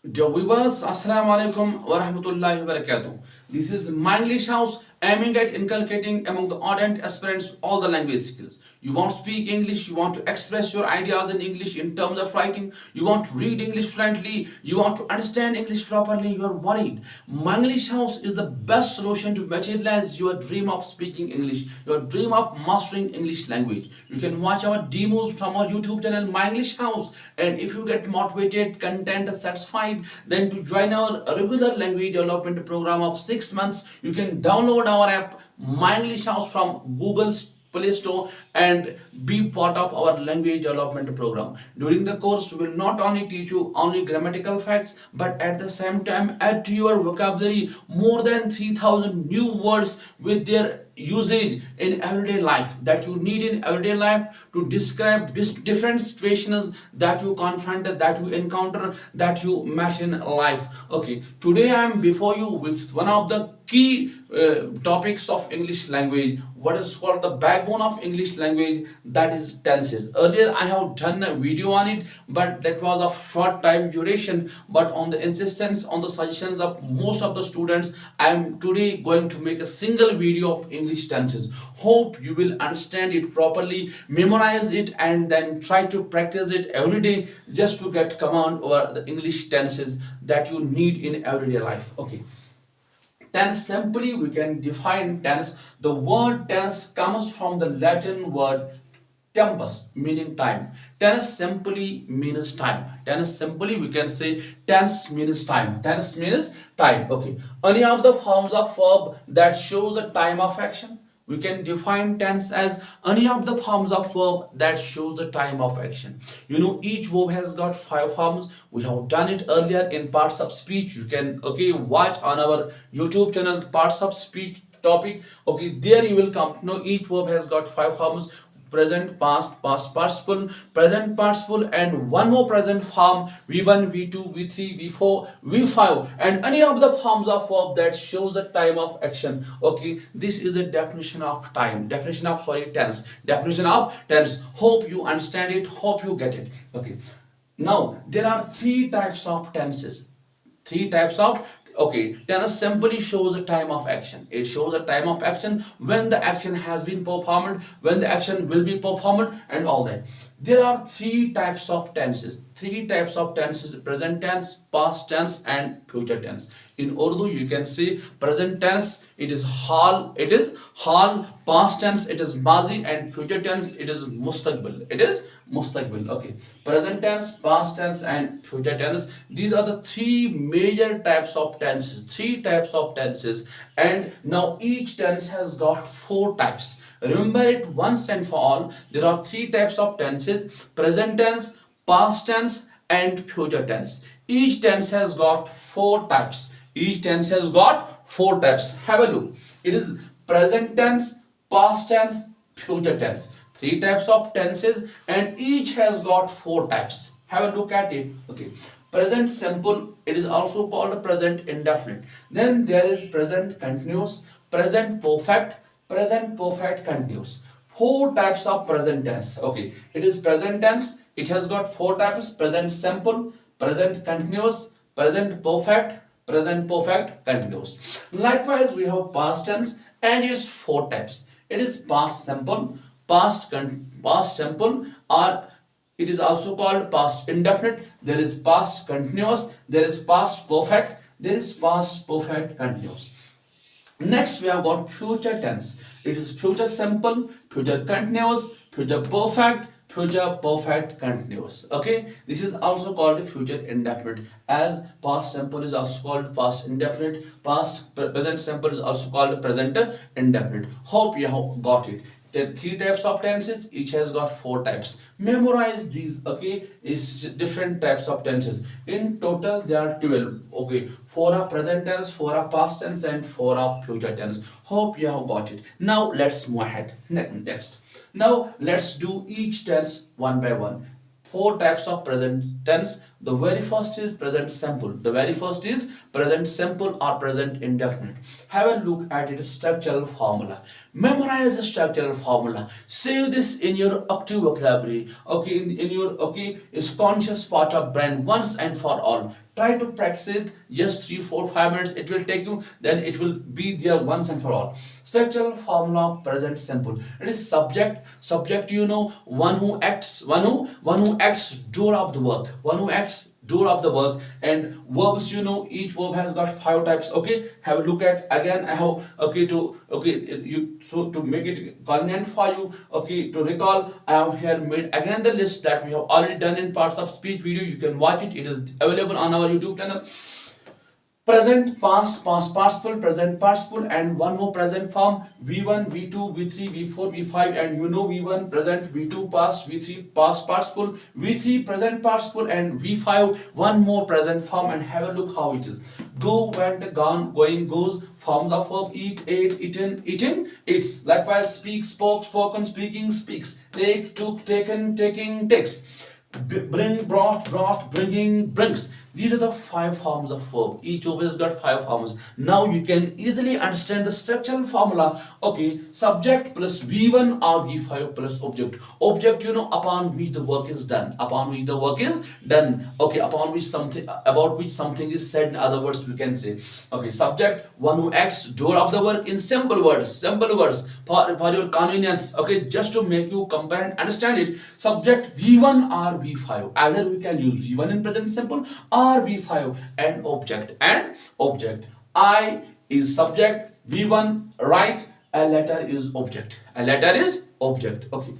Dear viewers, Assalamu alaikum wa rahmatullahi wa barakatuh. This is My English House, aiming at inculcating among the ardent aspirants all the language skills. You want to speak English, you want to express your ideas in English in terms of writing, you want to read English fluently, you want to understand English properly, you are worried. My English House is the best solution to materialize your dream of speaking English, your dream of mastering English language. You can watch our demos from our YouTube channel, My English House, and if you get motivated, content, satisfied, then to join our regular language development program of 6 months, you can download our app My English House from Google Play Store and be part of our language development program. During the course, we will not only teach you only grammatical facts, but at the same time add to your vocabulary more than 3000 new words with their usage in everyday life that you need in everyday life to describe different situations that you confronted, that you encounter, that you met in life. Okay, today I am before you with one of the key topics of English language, what is called the backbone of English language, that is tenses. Earlier I have done a video on it, but that was of short time duration. But on the insistence, on the suggestions of most of the students, I am today going to make a single video of English tenses. Hope you will understand it properly, memorize it, and then try to practice it every day just to get command over the English tenses that you need in everyday life. Okay, tense, simply we can define tense. The word tense comes from the Latin word tempus, meaning time. Tense simply means time. Tense simply we can say tense means time. Tense means time. Okay, any of the forms of verb that shows the time of action, we can define tense as any of the forms of verb that shows the time of action. You know, each verb has got 5 forms. We have done it earlier in parts of speech. You can watch on our YouTube channel parts of speech topic. Okay, there you will come to know each verb has got 5 forms: present, past, past participle, present participle, and one more present form: v1, v2, v3, v4, v5, and any of the forms of verb that shows the time of action. Okay, this is the definition of time, definition of tense, definition of tense. Hope you understand it, hope you get it. Okay, now there are 3 types of tenses. 3 types of, okay, tense simply shows the time of action. It shows the time of action when the action has been performed, when the action will be performed, and all that. There are 3 types of tenses. 3 types of tenses: present tense, past tense, and future tense. In Urdu you can say present tense it is hal, past tense it is mazi, and future tense it is mustaqbil. Okay, present tense, past tense, and future tense, these are the 3 major types of tenses. 3 types of tenses. And now each tense has got 4 types. Remember it once and for all. There are 3 types of tenses: present tense, past tense, and future tense. Each tense has got 4 types. Each tense has got 4 types. Have a look. It is present tense, past tense, future tense. 3 types of tenses, and each has got 4 types. Have a look at it. Okay. Present simple, it is also called present indefinite. Then there is present continuous, present perfect continuous. 4 types of present tense. Okay, it is present tense, it has got 4 types: present simple, present continuous, present perfect continuous. Likewise we have past tense, and its 4 types. It is past simple, past simple, or it is also called past indefinite. There is past continuous, there is past perfect, there is past perfect continuous. Next we have got future tense. It is future simple, future continuous, future perfect continuous. Okay, this is also called future indefinite, as past simple is also called past indefinite, present simple is also called present indefinite. Hope you have got it. There are 3 types of tenses, each has got 4 types. Memorize these. Okay, is different types of tenses. In total there are 12. Okay, 4 are present tense, 4 are past tense, and 4 are future tense. Hope you have got it. Now let's move ahead. Next, now let's do each tense one by one. 4 types of present tense, The very first is present simple. The very first is present simple or present indefinite. Have a look at its structural formula. Memorize the structural formula. Save this in your active vocabulary. Okay, in your is conscious part of brain once and for all. Try to practice it just 3, 4, 5 minutes. It will take you, then it will be there once and for all. Structural formula present simple. It is subject, you know, one who acts, doer of the work, one who acts doer of the work. And verbs, you know, each verb has got 5 types. Okay, have a look at again. I have to make it convenient for you, okay, to recall, I have here made again the list that we have already done in parts of speech video. You can watch it. It is available on our YouTube channel. Present, past, past participle, present participle, and one more present form: V1, V2, V3, V4, V5, and you know V1 present, V2 past, V3 past participle, V3 present participle, and V5 one more present form. And have a look how it is. Go, went, gone, going, goes. Forms of verb: eat, ate, eaten, eating, eats. Likewise, speak, spoke, spoken, speaking, speaks. Take, took, taken, taking, takes. Bring, brought, brought, bringing, brings. These are the 5 forms of verb. Each of us has got 5 forms. Now you can easily understand the structural formula. Okay, subject plus V1 or V5 plus object. Object, you know, upon which the work is done. Upon which the work is done. Okay, upon which something, about which something is said. In other words, we can say. Okay, subject, one who acts, doer of the work. In simple words for your convenience. Okay, just to make you compare and understand it. Subject V1 or V5. Either we can use V1 in present simple or V5. And object. I is subject, V1 right, a letter is object. Okay.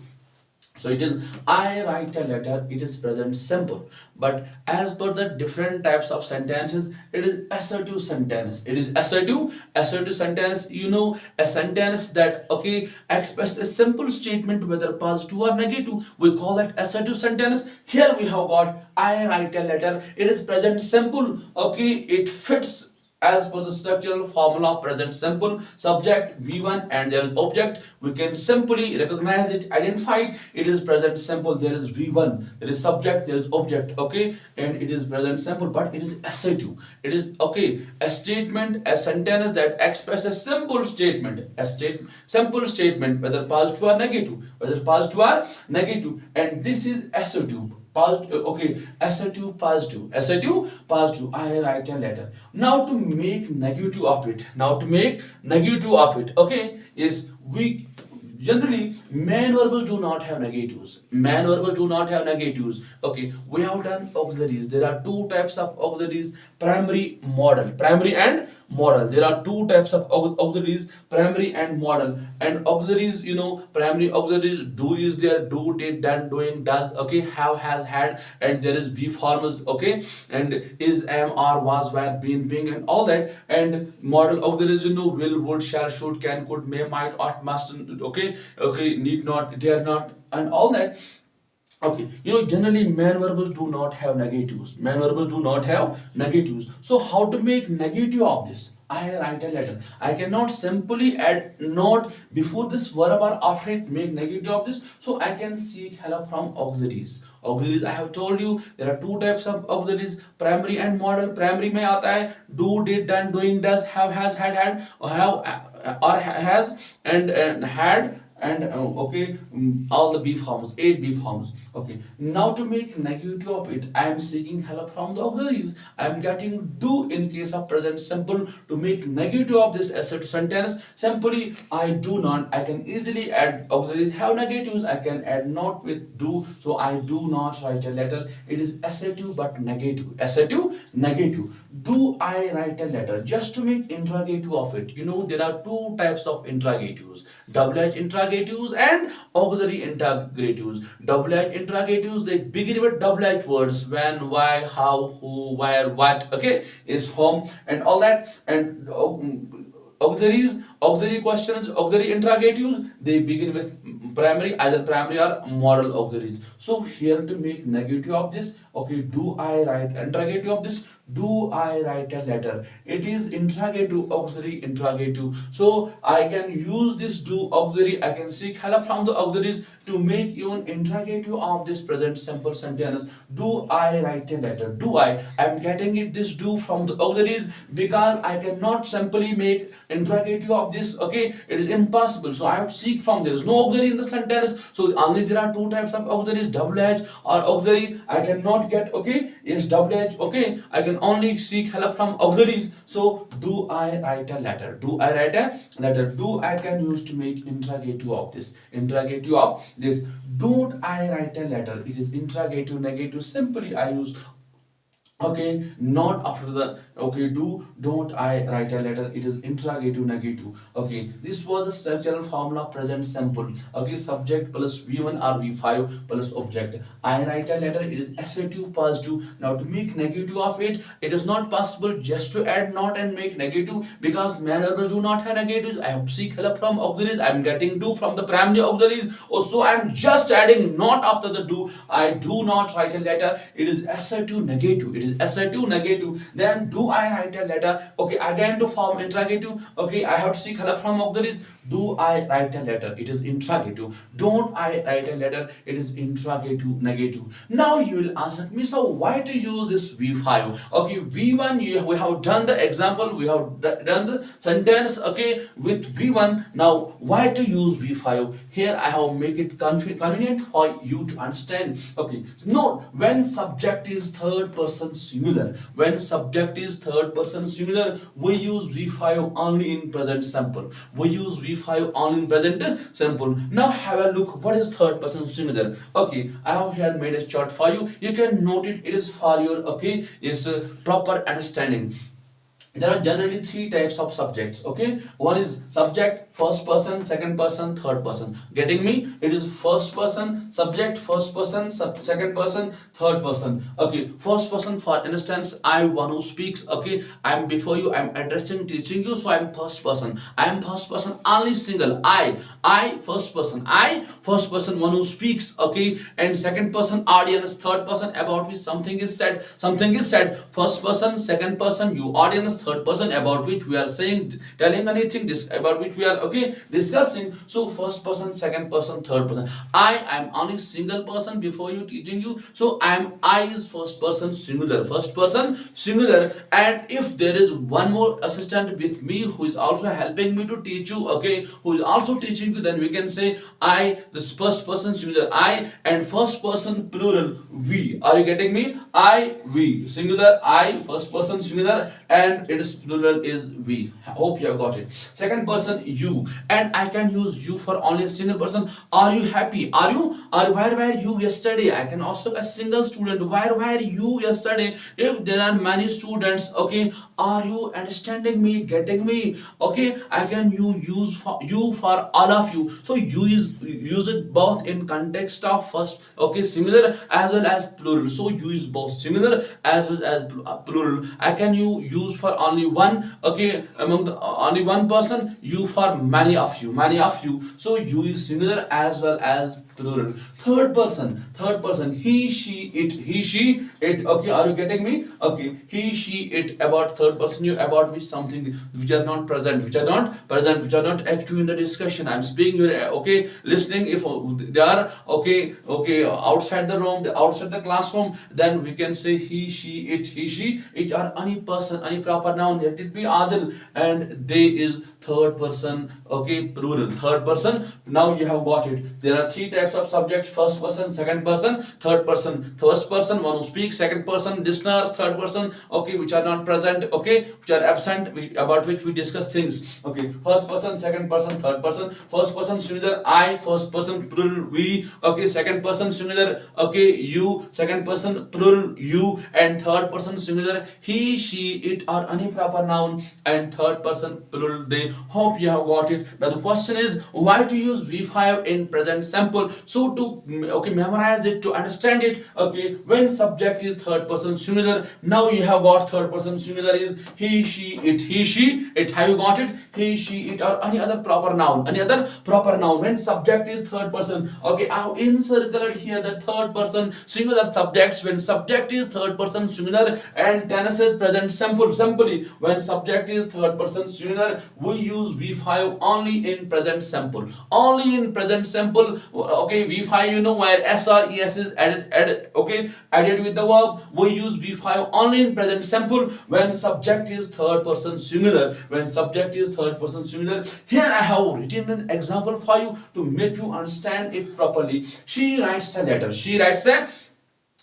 So it is I write a letter, it is present simple. But as per the different types of sentences, it is assertive sentence. Assertive sentence, you know, a sentence that, okay, express a simple statement whether positive or negative. We call it assertive sentence. Here we have got I write a letter, it is present simple. Okay, it fits as per the structural formula present simple. Subject V1 and there is object. We can simply recognize it, identify it. It is present simple. There is V1, there is subject, there is object. Okay, and it is present simple, but it is assertive. It is okay, a statement, a sentence that expresses simple statement, simple statement, whether positive or negative, and this is assertive. Assertive, positive. I write a letter. Now to make negative of it. Okay, is we generally man verbs do not have negatives. Okay, we have done auxiliaries. There are 2 types of auxiliaries: primary, modal. There are 2 types of auxiliaries: primary and modal. And auxiliaries, you know, primary auxiliaries: do is there, do, did, done, doing, does. Okay, have, has, had, and there is be forms. Okay, and is, am, are, was, were, been, being, and all that. And modal auxiliaries, you know, will, would, shall, should, can, could, may, might, ought, must. Okay, need not, dare not, and all that. Okay, you know, generally man verbs do not have negatives. So how to make negative of this? I write a letter. I cannot simply add not before this verb or after it, make negative of this. So I can seek help from auxiliaries. I have told you there are 2 types of auxiliaries: primary and modal. Primary में आता है do, did, done, doing, does, have, has, had, or have, or has, and had, and all the B forms, 8 B forms. Okay, now to make negative of it, I am seeking help from the auxiliaries. I am getting do in case of present simple. To make negative of this assertive sentence, simply I do not. I can easily add auxiliaries have negatives. I can add not with do. So I do not write a letter. It is assertive but negative. Do I write a letter? Just to make interrogative of it. You know, there are 2 types of interrogatives: WH interrogatives and auxiliary interrogatives. WH interrogatives, they begin with WH words: when, why, how, who, where, what. Okay, is home, and all that. And auxiliary questions, auxiliary interrogatives, they begin with primary, either primary or modal auxiliaries. So here to make negative of this, Okay, do I write interrogative of this? Do I write a letter? It is interrogative, auxiliary interrogative. So I can use this do auxiliary. I can seek help from the auxiliaries to make even interrogative of this present simple sentence. Do I write a letter? Do I? I'm getting it this do from the auxiliaries because I cannot simply make interrogative of this. Okay, it is impossible. So I have to seek from there is no auxiliary in the sentence. So only there are two types of auxiliaries, WH or auxiliary. I cannot get, okay, yes, WH. Okay, I can only seek help from auxiliaries. So do I write a letter? Do I write a letter? Do I can use to make interrogative of this. Interrogative of this. Don't I write a letter? It is interrogative negative. Simply I use, okay, not after the, okay, don't I write a letter. It is interrogative negative. Okay, this was the structural formula present simple. Okay, subject plus v1 or v5 plus object. I write a letter. It is assertive positive. Now to make negative of it, it is not possible just to add not and make negative because man verbs do not have negatives. I have to seek help from auxiliaries. I am getting do from the primary auxiliaries. Also I am just adding not after the do. I do not write a letter. It is assertive negative. It is assertive negative. Then do I write a letter? Okay, again to form interrogative. Okay, I have to seek help from auxiliaries. Do I write a letter? It is interrogative. Don't I write a letter? It is interrogative negative. Now you will ask me, so why to use this v5? Okay, v1 we have done the example, we have done the sentence, okay, with v1. Now why to use v5? Here I have make it convenient for you to understand. Okay, note when subject is third person singular, when subject is third person singular, we use v5 only in present simple. We use v5 only in present simple. Now have a look what is third person singular. Okay, I have here made a chart for you. You can note it. It is for your, okay, is proper understanding. There are generally three types of subjects. Okay, one is subject first person, second person, third person. Getting me? It is first person subject, first person second person, third person. Okay, first person, for instance, I one who speaks. Okay, I am before you, I am addressing, teaching you, so I am first person. I am first person only single. I first person. I first person, one who speaks. Okay, and second person audience, third person about which something is said. Something is said. First person, second person, you audience, third person about which we are saying, telling anything about which we are, okay, discussing. So first person, second person, third person. I am only single person before you, teaching you, so I is first person singular, first person singular. And if there is one more assistant with me who is also helping me to teach you, okay, who is also teaching you, then we can say I, this first person singular I, and first person plural we. Are you getting me? I, we, singular I, first person singular, and it is plural is we. Hope you have got it. Second person you, and I can use you for only a single person. Are you happy? Are you? Or where were you yesterday? I can also a single student. Where were you yesterday? If there are many students, okay, are you understanding me? Getting me? Okay, I can use for you for all of you. So you is use it both in context of first, okay, singular as well as plural. So you is both singular as well as plural. I can use for only one, okay, among the only one person, you for many of you, many of you. So you is singular as well as plural. Third person, he, she, it. Okay, are you getting me? Okay, he, she, it. About third person, you about which something which are not present, which are not active in the discussion. I'm speaking, you're okay, listening. If they are okay, outside the room, outside the classroom, then we can say he, she, it are any person, any proper noun. Let it be adil, and they is third person, okay, plural, third person. Now you have got it. There are three types of subjects: first person, second person, third person. First person, one who speaks; second person, listeners; third person, okay, which are not present, okay, which are absent, about which we discuss things. Okay, first person, second person, third person. First person singular I, first person plural we, okay, second person singular, okay, you, second person plural you, and third person singular he, she, it are any proper noun, and third person plural they. Hope you have got it. Now the question is why to use v5 in present simple. So to okay memorize it, to understand it, okay, when subject is third person singular, now you have got third person singular is he, she, it, he, she, it. Have you got it? He, she, it, or any other proper noun, any other proper noun. When subject is third person, okay, I have encircled here the third person singular subjects. When subject is third person singular and tense is present simple, simply when subject is third person singular, we use V5 only in present simple, only in present simple. Okay, V5, you know, where S or ES is added, okay, added with the verb, we use V5 only in present simple when subject is third person singular. When subject is third person singular, here I have written an example for you to make you understand it properly. She writes a letter. She writes a,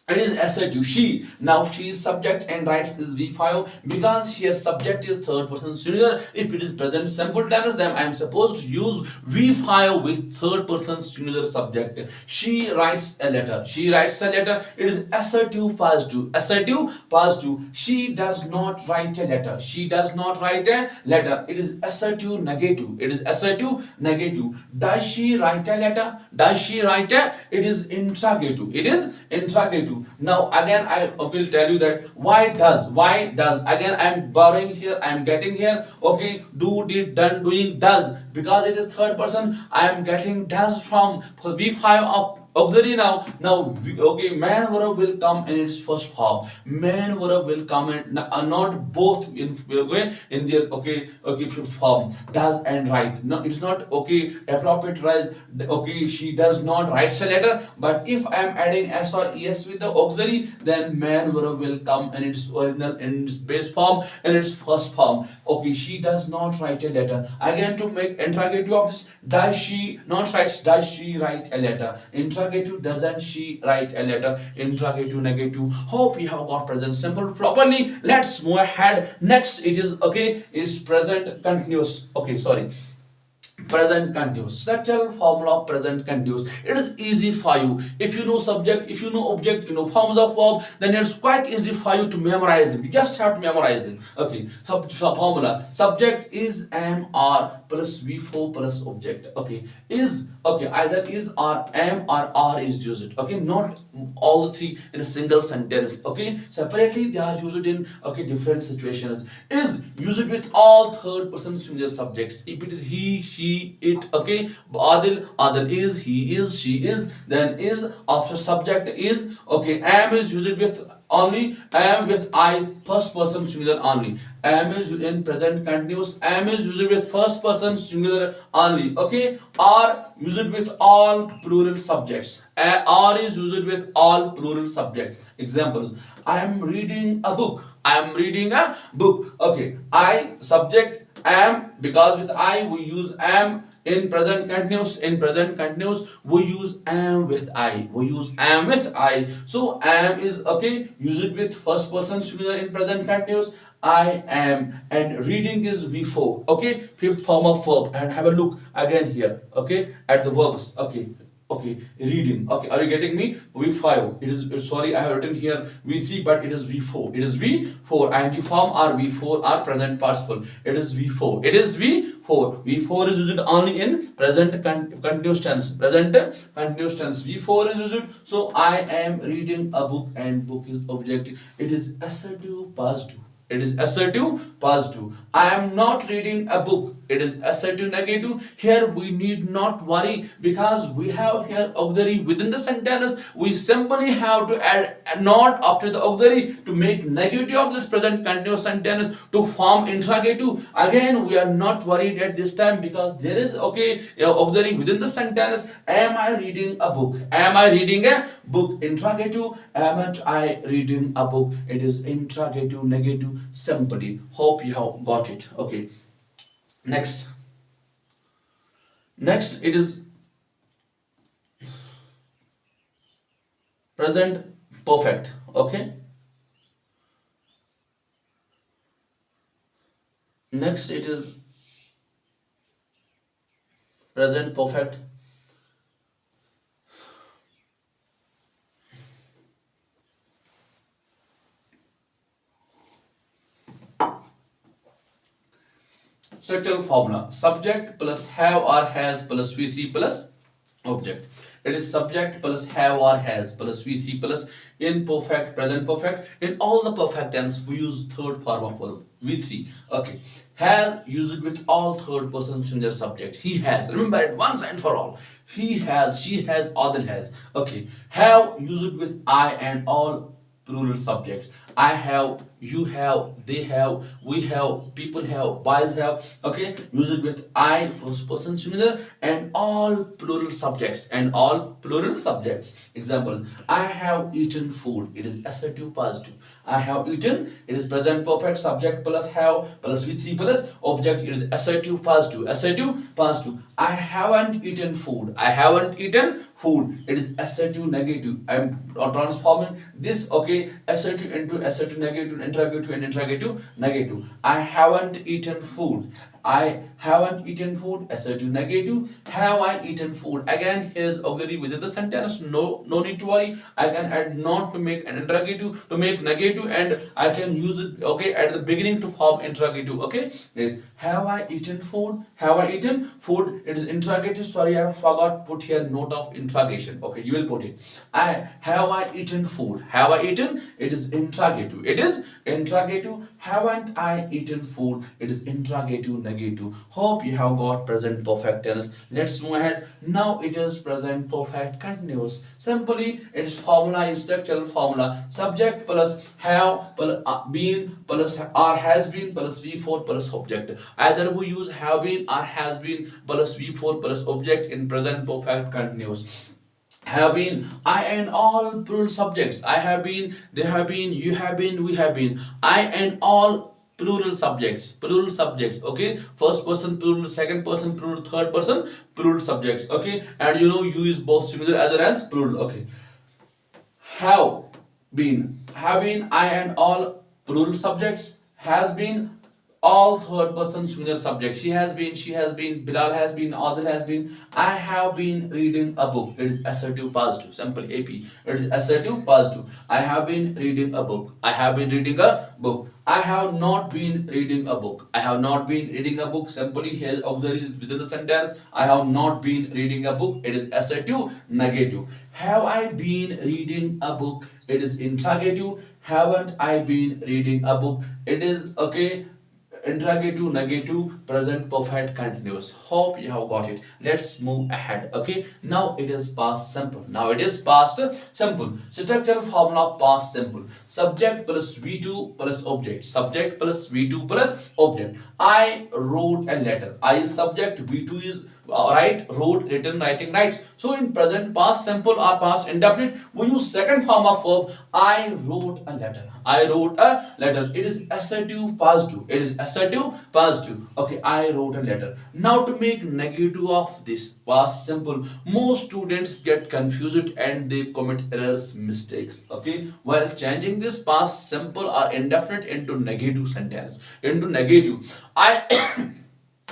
it is assertive. She, now she is subject and writes is V5 because here subject is third person singular. If it is present simple tense, then I am supposed to use V5 with third person singular subject. She writes a letter. She writes a letter. It is assertive positive. Assertive positive. She does not write a letter. She does not write a letter. It is assertive negative. It is assertive negative. Does she write a letter? Does she write a? It is interrogative. It is interrogative. Now again I will tell you that why does again I am borrowing here, I am getting here, okay, do, did, done, doing, does, because it is third person. I am getting does from V5 of auxiliary. Now okay, man verb will come in its first form. Man verb will come in not both in okay in their okay fifth form, does and write. No, it's not okay appropriate, right? Okay, she does not write a letter, but if I am adding S or ES with the auxiliary, then man verb will come in its original, in its base form, in its first form. Okay, she does not write a letter. Again, to make interrogative of this, does she not write, does she write a letter? Interrogative, doesn't she write a letter? Interrogative negative. Hope you have got present simple properly. Let's move ahead. Next it is okay, is present continuous. Okay, sorry, present continuous. Structural formula of present continuous. It is easy for you if you know subject, if you know object, you know forms of verb, then it's quite easy for you to memorize them. You just have to memorize them. Okay, formula, subject is am or plus V4 plus object. Okay, is, okay, either is or am or are is used. Okay, not all the three in a single sentence. Okay, separately they are used in okay different situations. Is used with all third person singular subjects. If it is he, she, it, okay, other is, he is, she is, then is after subject is. Okay, am is used with only, am with I first person singular only. Am is in present continuous. Am is used with first person singular only. Okay, are used with all plural subjects. Are is used with all plural subjects. Examples: I am reading a book. I am reading a book. Okay, I subject am, because with I we use am. In present continuous, in present continuous we use am with I. We use am with I. So am is okay used with first person singular in present continuous. I am, and reading is V4. Okay, fifth form of verb. And have a look again here. Okay, at the verbs. Okay. Okay, reading. Okay, are you getting me? V5. It is, sorry, I have written here V3, but it is V4. It is V4. ING form or V4 are present participle. It is V4. It is V4. V4 is used only in present continuous tense. Present continuous tense. V4 is used. So I am reading a book, and book is object. It is assertive positive. It is assertive positive. I am not reading a book. It is assertive negative. Here we need not worry because we have here auxiliary within the sentence. We simply have to add a not after the auxiliary to make negative of this present continuous sentence to form interrogative. Again, we are not worried at this time because there is okay auxiliary within the sentence. Am I reading a book? Am I reading a book? Interrogative. Am I reading a book? It is interrogative negative simply. Hope you have got it. Okay. Next it is present perfect. Okay, next it is present perfect. Structural formula: subject plus have or has plus V3 plus object. It is subject plus have or has plus VC plus imperfect, present perfect. In all the perfect tense, we use third form of verb V3. Okay. Has, use it with all third person singular subjects. He has. Remember it once and for all. He has, she has, Adil has. Okay. Have, use it with I and all plural subjects. I have, you have, they have, we have, people have, boys have. Okay, use it with I, first person singular, and all plural subjects. And all plural subjects. Example: I have eaten food. It is assertive positive. I have eaten. It is present perfect. Subject plus have plus V3 plus object. It is assertive positive. Assertive positive. I haven't eaten food. I haven't eaten food. It is assertive negative. I am transforming this, okay, assertive into assertive negative, interrogative and interrogative negative. I haven't eaten food. I haven't eaten food. Assertive negative. Have I eaten food? Again, here's auxiliary within the sentence. No need to worry. I can add not to make an interrogative, to make negative, and I can use it, okay, at the beginning to form interrogative. Okay, yes. Have I eaten food? Have I eaten food? It is interrogative. Sorry, I forgot put here note of interrogation. Okay, you will put it. Have I eaten food? Have I eaten? It is interrogative. It is interrogative. Haven't I eaten food? It is interrogative negative. Hope you have got present perfect tense. Let's move ahead. Now it is present perfect continuous. Simply it is formula, structural formula. Subject plus have plus been plus or has been plus V4 plus object. Either we use have been or has been plus V4 plus object in present perfect continuous. Have been, I and all plural subjects. I have been, they have been, you have been, we have been. I and all plural subjects. Okay, first person plural, second person plural, third person plural subjects. Okay, and you know you is both singular as well as plural. Okay, have been, I and all plural subjects. Has been, all third person singular subjects. She has been, Bilal has been, Adil has been. I have been reading a book. It is assertive positive. Simple AP. It is assertive positive. I have been reading a book. I have been reading a book. I have not been reading a book. I have not been reading a book. Simply here auxiliaries within the sentence. I have not been reading a book. It is assertive negative. Have I been reading a book? It is interrogative. Haven't I been reading a book? It is, okay, interrogative negative present perfect continuous. Hope you have got it. Let's move ahead. Okay, now it is past simple. Structural formula past simple. Subject plus V2 plus object. Subject plus V2 plus object. I wrote a letter. I is subject, V2 is write, wrote, written, writing, writes. So in present past simple or past indefinite, we use second form of verb. I wrote a letter. I wrote a letter. It is assertive positive. It is assertive positive. Okay, I wrote a letter. Now to make negative of this past simple, most students get confused and they commit errors, mistakes. Okay, while changing this past simple or indefinite into negative sentence, into negative,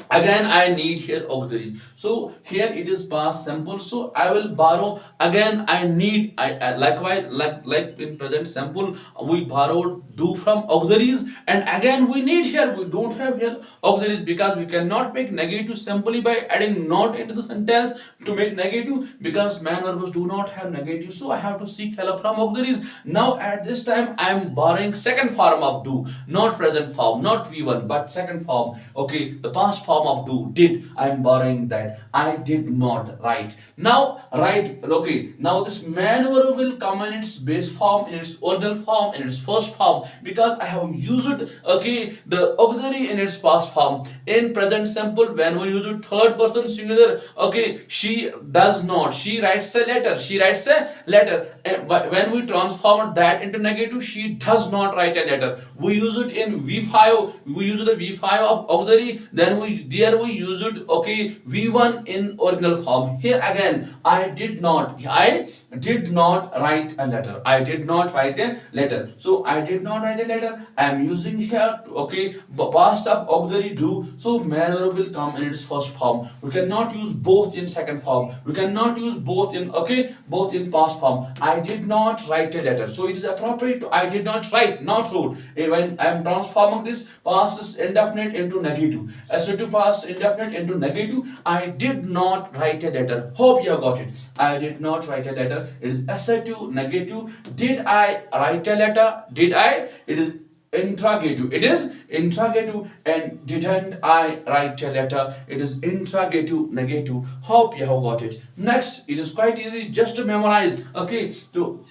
again I need here auxiliary. So here it is past simple, so I will borrow. Again I need, I likewise, like in present simple we borrowed do from auxiliaries, and again we need here, we don't have here auxiliaries because we cannot make negative simply by adding not into the sentence to make negative, because man verbs do not have negative, so I have to seek help from auxiliaries. Now at this time I am borrowing second form of do, not present form, not V1 but second form. Okay, the past form of do, did. I am borrowing that. I did not write. Now write. Okay, now this man verb will come in its base form, in its original form, in its first form, because I have used, okay, the auxiliary in its past form. In present simple, when we use it third person singular, okay, she does not, she writes a letter, and when we transform that into negative, she does not write a letter. We use it in V5, we use the V5 of auxiliary, then we use it, okay, V1 in original form. Here again I did not, did not write a letter. I did not write a letter. So I did not write a letter. I am using here, okay, past of auxiliary do. So manner will come in its first form. We cannot use both in second form. We cannot use both in, okay, both in past form. I did not write a letter. So it is appropriate to I did not write, not wrote. When I am transforming this past indefinite into negative. Assertive past indefinite into negative. I did not write a letter. Hope you have got it. I did not write a letter. It is assertive negative. Did I write a letter? Did I? It is interrogative. It is interrogative. And didn't I write a letter? It is interrogative negative. Hope you have got it. Next, it is quite easy just to memorize. Okay, to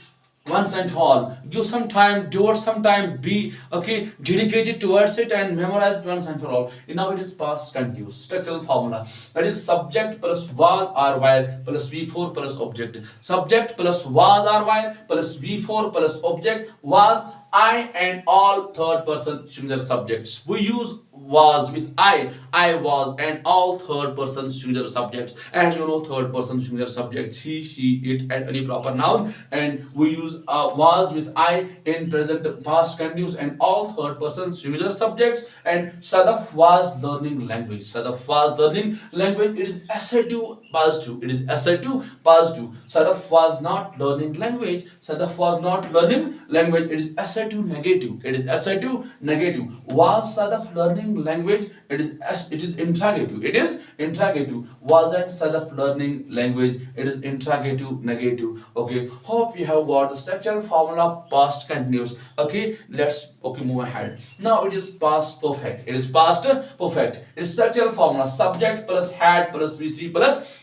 once and for all, give some time, devote some time, be, okay, dedicated towards it and memorize it once and for all. Now it is past continuous structural formula. That is subject plus was or while plus V4 plus object. Subject plus was or while plus V4 plus object was I and all third person singular subjects. We use was with I was, and all third person singular subjects. And you know third person singular subjects, he, she, it, and any proper noun. And we use was with I in present past continuous and all third person singular subjects. And Sadaf was learning language. Sadaf was learning language. It is assertive positive. It is assertive positive. Sadaf was not learning language. Sadaf was not learning language. It is assertive negative. It is assertive negative. Was Sadaf learning language? It is interrogative. It is interrogative. Wasn't Sadaf learning language? It is interrogative negative. Okay, hope you have got the structural formula past continuous. Okay, let's move ahead. Now it is past perfect. It is past perfect. It is structural formula subject plus had plus V3 plus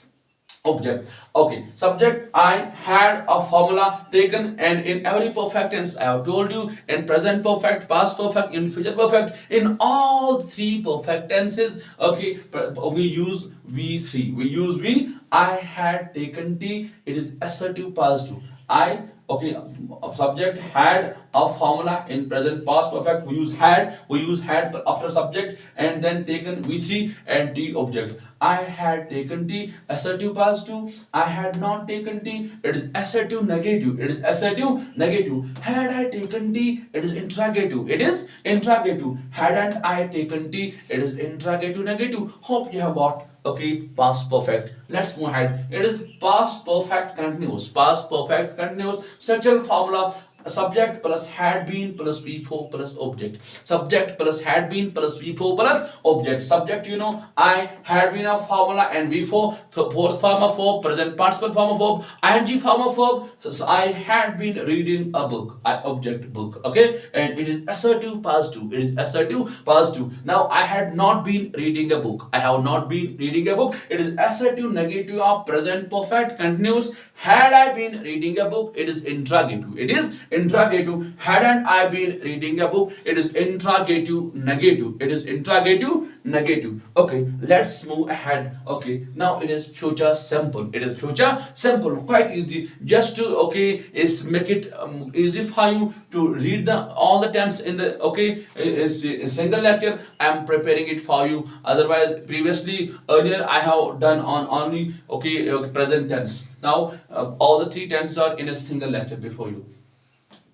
object. Okay, subject I had a formula taken, and in every perfect tense I have told you, in present perfect, past perfect, in future perfect, in all three perfect tenses, okay, we use V3. We use V. I had taken tea. It is assertive positive. I, okay, subject had a formula in present past perfect. We use had after subject, and then taken V3 and T object. I had taken tea, assertive positive. I had not taken tea, it is assertive negative. It is assertive negative. Had I taken tea, it is interrogative. It is interrogative. Hadn't I taken tea, it is interrogative negative. Hope you have got, okay, past perfect. Let's move ahead. It is past perfect continuous. Past perfect continuous structural formula. Subject plus had been plus V4 plus object. Subject plus had been plus V4 plus object. Subject, you know, I had been a formula, and V4 fourth form of verb, present participle form of verb, ing form of verb. So I had been reading a book. I object book. Okay, and it is assertive positive. It is assertive positive. Now I had not been reading a book. I have not been reading a book. It is assertive negative of present perfect continuous. Had I been reading a book, it is interrogative. It is interrogative. Hadn't I been reading a book, it is interrogative negative. It is interrogative negative. Okay, let's move ahead. Okay, now it is future simple. It is future simple. Quite easy. Just to, okay, is make it easy for you to read the all the tense in the, okay, is a single lecture. I am preparing it for you. Otherwise, previously earlier I have done on only, okay, present tense. Now all the three tenses are in a single lecture before you.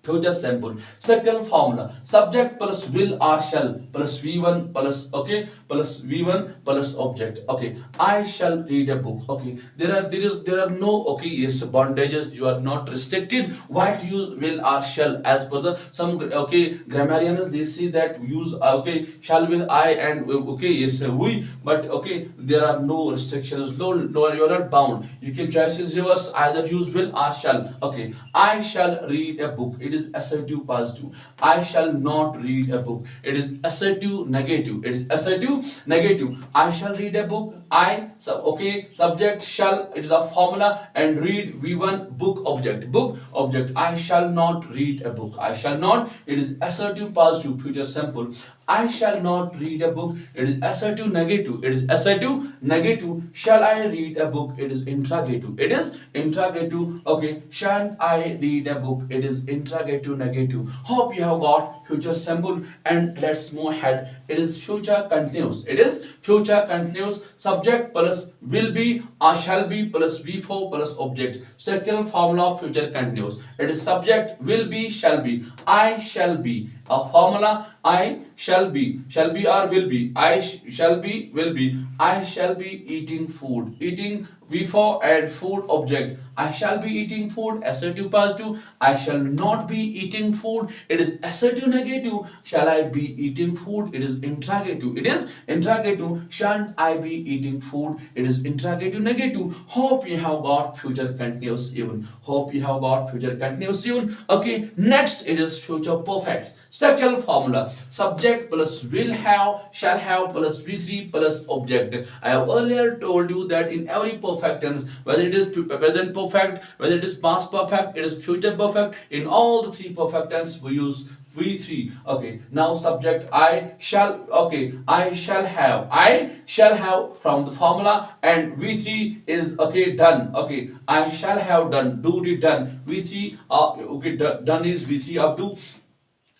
Future simple structural formula subject plus will or shall plus V1 plus, okay, plus V1 plus object. Okay, I shall read a book. Okay, there are no, okay, yes, bondages. You are not restricted why to use will or shall. As per the some, okay, grammarians, they say that use, okay, shall with I and, okay, yes, we, but okay, there are no restrictions. No, you are not bound. You can choose yours, either use will or shall. Okay, I shall read a book. It is assertive positive. I shall not read a book. It is assertive negative. It is assertive negative. I shall read a book. I, okay, subject shall, it is a formula, and read V1 book object. Book object. I shall not read a book. I shall not. It is assertive positive future simple. I shall not read a book. It is assertive negative. It is assertive negative. Shall I read a book? It is interrogative. It is interrogative. Okay. Shan't I read a book? It is interrogative negative. Hope you have got future simple, and let's move ahead. It is future continuous. It is future continuous. Subject plus will be or shall be plus V4 plus object. Structural formula of future continuous. It is subject will be shall be. I shall be. A formula I shall be or will be. I shall be will be. I shall be eating food. Eating V4 and food object. I shall be eating food, assertive positive. I shall not be eating food. It is assertive negative. Shall I be eating food? It is interrogative. It is interrogative. Shan't I be eating food? It is interrogative negative. Hope you have got future continuous even. Hope you have got future continuous even. Okay, next it is future perfect. Structural formula. Subject plus will have, shall have plus V3 plus object. I have earlier told you that in every perfect tense, whether it is present perfect, whether it is past perfect, it is future perfect, in all the three perfect tense we use V3. Okay, now subject I shall, okay, I shall have from the formula, and V3 is okay done. Okay, I shall have done, duty done. V3 okay, done is V3 up to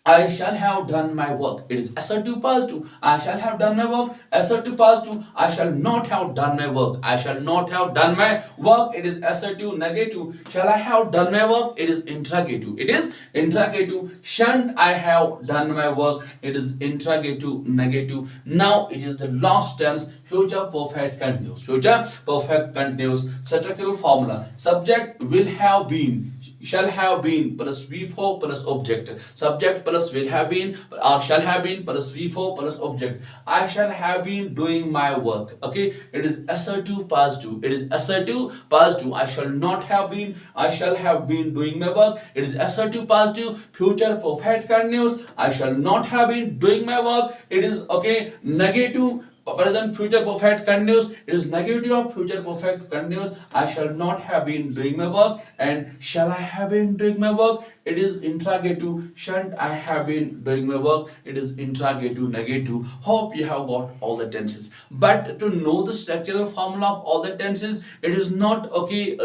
I shall have done my work. It is assertive positive. I shall have done my work. Assertive positive. I shall not have done my work. I shall not have done my work. It is assertive negative. Shall I have done my work? It is interrogative. It is interrogative. Shan't I have done my work? It is interrogative negative. Now it is the last tense, future perfect continuous. Future perfect continuous. Structural formula. Subject will have been, shall have been plus V4 plus object. Subject plus will have been or shall have been plus V4 plus object. I shall have been doing my work. Okay, it is assertive positive. It is assertive positive. I shall not have been, I shall have been doing my work. It is assertive positive. Future perfect continuous. I shall not have been doing my work. It is okay negative. Present future perfect continuous. It is negative of future perfect continuous. I shall not have been doing my work. And shall I have been doing my work? It is interrogative. Shan't I have been doing my work? It is interrogative negative. Hope you have got all the tenses. But to know the structural formula of all the tenses, it is not okay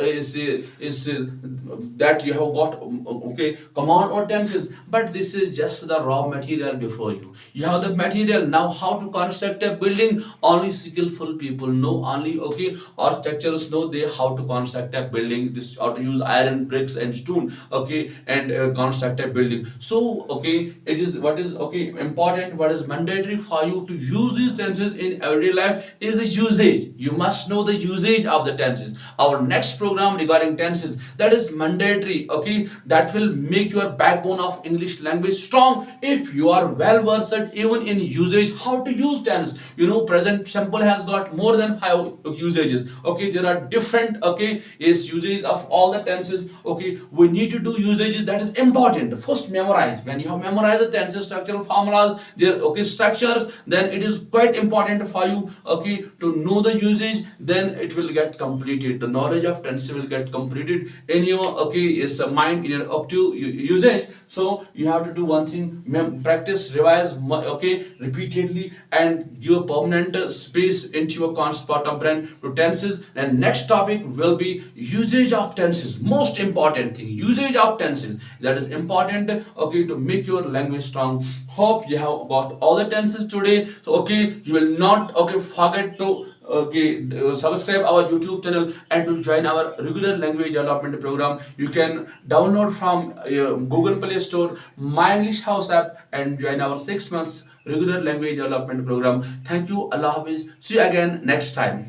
that you have got okay command or tenses, but this is just the raw material before you. You have the material. Now how to construct a building? Only skillful people know, only okay architects know they how to construct a building, this how to use iron, bricks and stone, okay, and construct a building. So okay, it is what is okay important, what is mandatory for you to use these tenses in everyday life is the usage. You must know the usage of the tenses. Our next program regarding tenses, that is mandatory, okay, that will make your backbone of English language strong if you are well versed even in usage, how to use tense. You know, present simple has got more than 5 usages. Okay, there are different okay is usages of all the tenses. Okay, we need to do usages, that is important. First memorize. When you have memorized the tenses, structural formulas, their okay structures, then it is quite important for you okay to know the usage, then it will get completed. The knowledge of tenses will get completed in your okay is mind, in your active usage. So you have to do one thing, practice, revise okay repeatedly, and give permanent space into your conscious part of brain to tenses. And next topic will be usage of tenses. Most important thing, usage of tenses, that is important okay to make your language strong. Hope you have got all the tenses today. So okay, you will not okay forget to okay subscribe our YouTube channel and to join our regular language development program. You can download from Google Play Store My English House app and join our 6 months regular language development program. Thank you. Allah Hafiz. See you again next time.